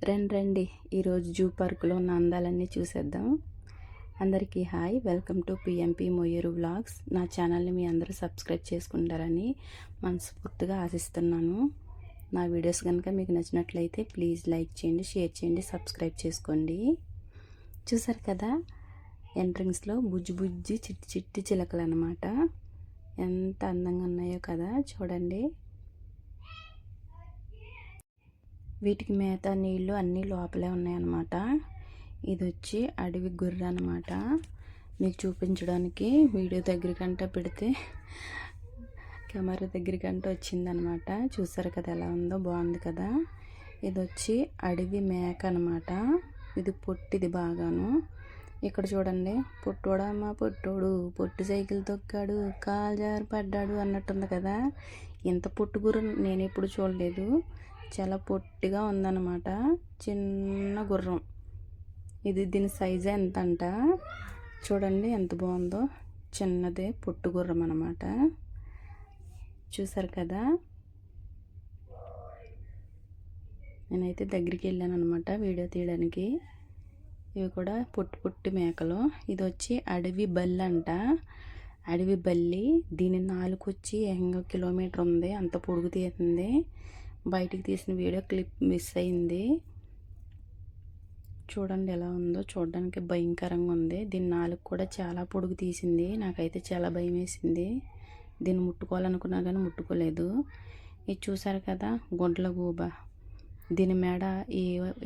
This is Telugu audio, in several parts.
రండి ఈరోజు జూ పార్కులో ఉన్న అందాలన్నీ చూసేద్దాం. అందరికీ hi, welcome to PMP Moyyuru vlogs. నా ఛానల్ని మీ అందరూ సబ్స్క్రైబ్ చేసుకుంటారని మనస్ఫూర్తిగా ఆశిస్తున్నాను. నా వీడియోస్ కనుక మీకు నచ్చినట్లయితే ప్లీజ్ లైక్ చేయండి, షేర్ చేయండి, సబ్స్క్రైబ్ చేసుకోండి. చూసారు కదా, ఎంట్రన్స్లో బుజ్జి బుజ్జి చిట్టి చిట్టి చిలకలు అన్నమాట. ఎంత అందంగా ఉన్నాయో కదా, చూడండి. వీటికి మేత నీళ్ళు అన్నీ లోపలే ఉన్నాయన్నమాట. ఇది వచ్చి అడవి గుర్ర అనమాట. మీకు చూపించడానికి వీడియో దగ్గరికంటే పెడితే కెమెరా దగ్గరికంటే వచ్చిందనమాట. చూసారు కదా ఎలా ఉందో, బాగుంది కదా. ఇది వచ్చి అడవి మేక అనమాట. ఇది పొట్టిది బాగాను. ఇక్కడ చూడండి, పొట్టోడమ్మా పొట్టోడు పొట్టి సైకిల్ తొక్కాడు, కాలు జారి పడ్డాడు అన్నట్టుంది కదా. ఇంత పొట్టు గుర్ర నేను ఎప్పుడు చూడలేదు. చాలా పొట్టిగా ఉందన్నమాట. చిన్న గుర్రం ఇది. దీని సైజే ఎంత అంట, చూడండి ఎంత బాగుందో. చిన్నదే పొట్టు గుర్రం అన్నమాట. చూసారు కదా. నేనైతే దగ్గరికి వెళ్ళాను అనమాట వీడియో తీయడానికి. ఇవి కూడా పొట్టి మేకలు. ఇది వచ్చి అడవి బల్లి అంట. అడవి బల్లి. దీని నాలుగు వచ్చి ఏకంగా కిలోమీటర్ ఉంది, అంత పొడుగు తీసింది. బయటికి తీసిన వీడియో క్లిప్ మిస్ అయింది. చూడండి ఎలా ఉందో, చూడడానికి భయంకరంగా ఉంది. దీని నాలుగు కూడా చాలా పొడుగు తీసింది. నాకైతే చాలా భయం వేసింది. దీన్ని ముట్టుకోవాలనుకున్నా కానీ ముట్టుకోలేదు. ఇది చూసారు కదా, గుండ్ల గూబ. దీని మెడ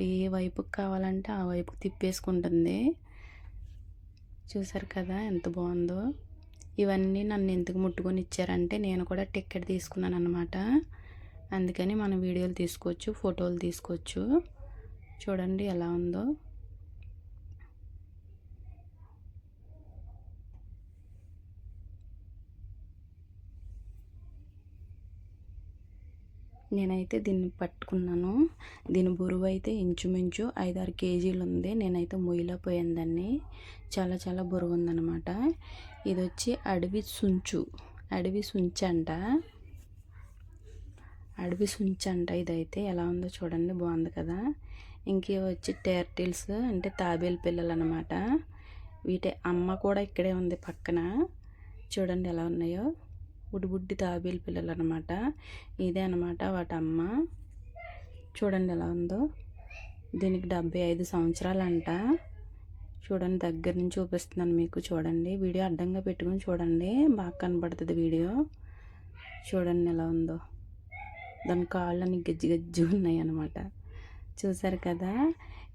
ఏ వైపుకి కావాలంటే ఆ వైపుకి తిప్పేసుకుంటుంది. చూసారు కదా ఎంత బాగుందో. ఇవన్నీ నన్ను ఎందుకు ముట్టుకొని ఇచ్చారంటే, నేను కూడా టికెట్ తీసుకున్నాను అనమాట. అందుకని మనం వీడియోలు తీసుకోవచ్చు, ఫోటోలు తీసుకోవచ్చు. చూడండి ఎలా ఉందో. నేనైతే దీన్ని పట్టుకున్నాను. దీని బరువు అయితే ఇంచుమించు 5-6 కేజీలు ఉంది. నేనైతే మొయ్యలేకపోయాను దాన్ని. చాలా చాలా బరువు ఉందన్నమాట. ఇది వచ్చి అడవి సుంచు. అడవి సుంచు అంట. అడవి సుంచు అంట. ఇదైతే ఎలా ఉందో చూడండి, బాగుంది కదా. ఇంకే వచ్చి టెర్టిల్స్ అంటే తాబేలు పిల్లలు అనమాట. వీటి అమ్మ కూడా ఇక్కడే ఉంది పక్కన. చూడండి ఎలా ఉన్నాయో, బుడ్డి తాబేలు పిల్లలు అనమాట. ఇదే అనమాట వాటి అమ్మ. చూడండి ఎలా ఉందో. దీనికి 75 సంవత్సరాలు అంట. చూడండి, దగ్గర నుంచి చూపిస్తున్నాను మీకు. చూడండి, వీడియో అడ్డంగా పెట్టుకుని చూడండి, బాగా కనబడుతుంది వీడియో. చూడండి ఎలా ఉందో. దాని కాళ్ళని గజ్జి ఉన్నాయి అన్నమాట. చూసారు కదా.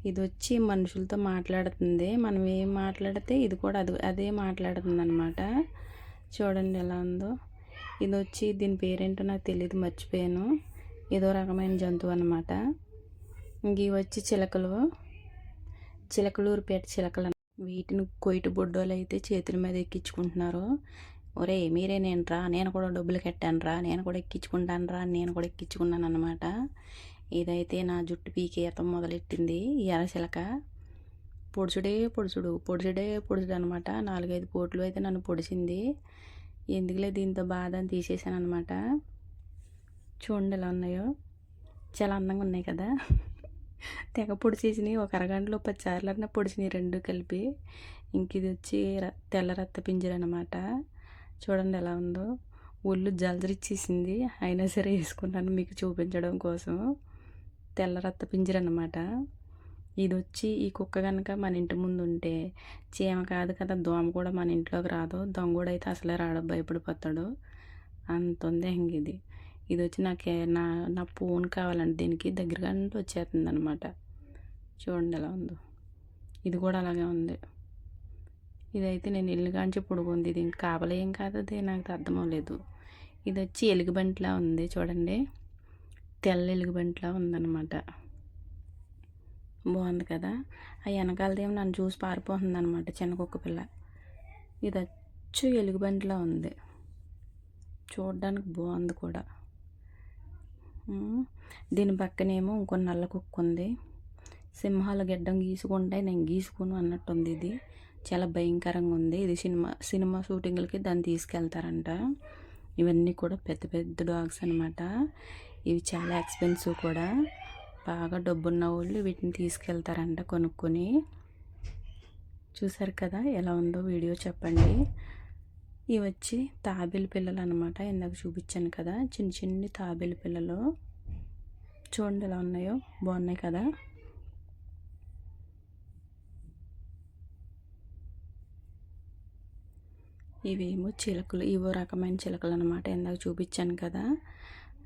ఇది వచ్చి మనుషులతో మాట్లాడుతుంది. మనం ఏం మాట్లాడితే ఇది కూడా అదే మాట్లాడుతుంది అనమాట. చూడండి ఎలా ఉందో. ఇది వచ్చి దీని పేరేంటో నాకు తెలియదు, మర్చిపోయాను. ఏదో రకమైన జంతువు అనమాట. ఇంక ఇవి వచ్చి చిలకలు. చిలకలూరుపేట చిలకలు. వీటిని కొయిట బొడ్డోలు అయితే చేతుల మీద ఎక్కించుకుంటున్నారు. ఒరే మీరేనేంట్రా, నేను కూడా డబ్బులు కట్టానురా, నేను కూడా ఎక్కించుకుంటాను రా, నేను కూడా ఎక్కించుకున్నాను అనమాట. ఇదైతే నా జుట్టు పీకేయటం మొదలెట్టింది ఈ ఎర్రచిలక. పొడుచుడే అనమాట. 4-5 పోట్లు అయితే నన్ను పొడిచింది. ఎందుకులే దీంతో బాధ అని తీసేసాను అనమాట. చూడండి ఎలా ఉన్నాయో, చాలా అందంగా ఉన్నాయి కదా. తెగ పొడిచేసినాయి. ఒక అరగంటలో 10 సార్లన్నా పొడిచినాయి రెండు కలిపి. ఇంక ఇది వచ్చి తెల్ల రత్త పింజర అనమాట. చూడండి ఎలా ఉందో. ఒళ్ళు జలదరిచ్చేసింది, అయినా సరే వేసుకున్నాను మీకు చూపించడం కోసం. తెల్ల రత్త పింజర అనమాట. ఇది వచ్చి ఈ కుక్క కనుక మన ఇంటి ముందు ఉంటే, చీమ కాదు కదా దోమ కూడా మన ఇంట్లోకి రాదు. దొంగోడు అయితే అసలే రాడు, భయపడిపోతాడు. అంత ఉంది ఇంక ఇది. ఇది వచ్చి నా ఫోన్ కావాలంటే దీనికి దగ్గరగా వచ్చేస్తుంది అనమాట. చూడండి ఎలా ఉందో. ఇది కూడా అలాగే ఉంది. ఇదైతే నేను ఇల్లు కాంచి పొడుగుంది. ఇది ఇంకా కాపలా ఏం కాదు, అది నాకు అర్థం అవ్వలేదు. ఇది వచ్చి ఎలుగుబంటిలా ఉంది. చూడండి, తెల్ల ఎలుగుబంటిలా ఉందన్నమాట. బాగుంది కదా. ఆ వెనకాలదేమో నన్ను చూసి పారిపోతుంది అనమాట, చిన్న కుక్క పిల్ల. ఇది వచ్చి ఎలుగుబంటిలా ఉంది. చూడడానికి బాగుంది కూడా. దీని పక్కనేమో ఇంకో నల్ల కుక్క ఉంది. సింహాల గెడ్డం గీసుకుంటే నేను గీసుకుని అన్నట్టుంది. ఇది చాలా భయంకరంగా ఉంది. ఇది సినిమా షూటింగ్లకి దాన్ని తీసుకెళ్తారంట. ఇవన్నీ కూడా పెద్ద పెద్ద డాగ్స్ అనమాట. ఇవి చాలా ఎక్స్పెన్సివ్ కూడా. బాగా డబ్బున్న వాళ్ళు వీటిని తీసుకెళ్తారంట కొనుక్కొని. చూసారు కదా ఎలా ఉందో వీడియో చెప్పండి. ఇవి వచ్చి తాబేలు పిల్లలు అనమాట. ఇందాక చూపించాను కదా, చిన్న చిన్ని తాబేలు పిల్లలు. చూడండి ఎలా ఉన్నాయో, బాగున్నాయి కదా. ఇవేమో చిలకలు, ఇవో రకమైన చిలకలు అనమాట. ఇందాక చూపించాను కదా,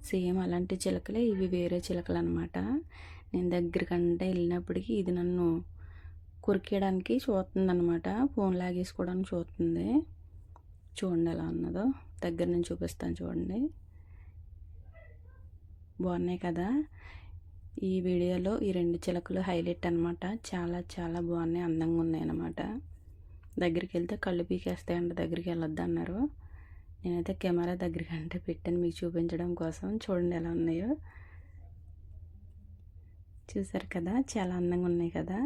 సేమ్ అలాంటి చిలకలే. ఇవి వేరే చిలకలు అనమాట. నేను దగ్గరికంటే వెళ్ళినప్పటికీ ఇది నన్ను కొరికేయడానికి చూస్తుంది అనమాట. ఫోన్ లాగేసుకోవడానికి చూస్తుంది. చూడండి ఎలా ఉన్నదో, దగ్గర నుంచి చూపిస్తాను చూడండి. బాగున్నాయి కదా. ఈ వీడియోలో ఈ 2 చిలకలు హైలైట్ అనమాట. చాలా చాలా బాగున్నాయి, అందంగా ఉన్నాయి అన్నమాట. దగ్గరికి వెళ్తే కళ్ళు పీకేస్తాయంట, దగ్గరికి వెళ్ళొద్దు అన్నారు. నేనైతే కెమెరా దగ్గరికి అంటే పెట్టాను మీకు చూపించడం కోసం. చూడండి ఎలా ఉన్నాయో. చూసారు కదా, చాలా అందంగా ఉన్నాయి కదా.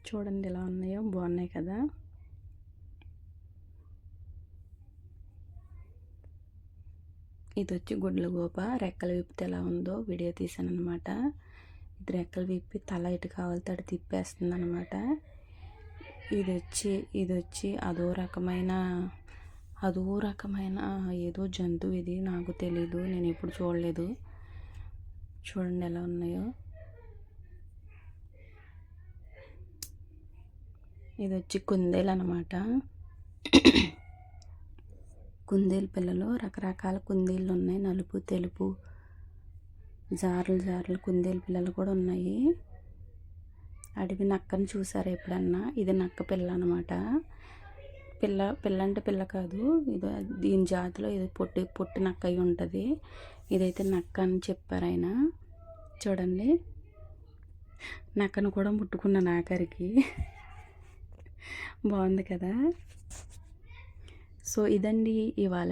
చూడండి ఎలా ఉన్నాయో, బాగున్నాయి కదా. ఇది వచ్చి గుడ్లగూప. రెక్కలు విప్పితే ఎలా ఉందో వీడియో తీసాను అనమాట. ఇది రెక్కలు విప్పి తల ఇటు కావాలితే అటు తిప్పేస్తుంది అనమాట. ఇది వచ్చి అదో రకమైన ఏదో జంతువు. ఇది నాకు తెలీదు, నేను ఎప్పుడు చూడలేదు. చూడండి ఎలా ఉన్నాయో. ఇది వచ్చి కుందేలు అనమాట. కుందేలు పిల్లలు, రకరకాల కుందేళ్ళు ఉన్నాయి. నలుపు, తెలుపు, జారులు కుందేలు పిల్లలు కూడా ఉన్నాయి. అడవి నక్కను చూసారా ఎప్పుడన్నా? ఇది నక్క పిల్ల అనమాట. పిల్ల అంటే పిల్ల కాదు, ఇది దీని జాతిలో ఇది పొట్టి నక్క అయి ఉంటుంది. ఇదైతే నక్క అని చెప్పారు ఆయన. చూడండి, నక్కను కూడా ముట్టుకున్నాను ఆఖరికి. బాగుంది కదా. సో ఇదండి ఇవాళ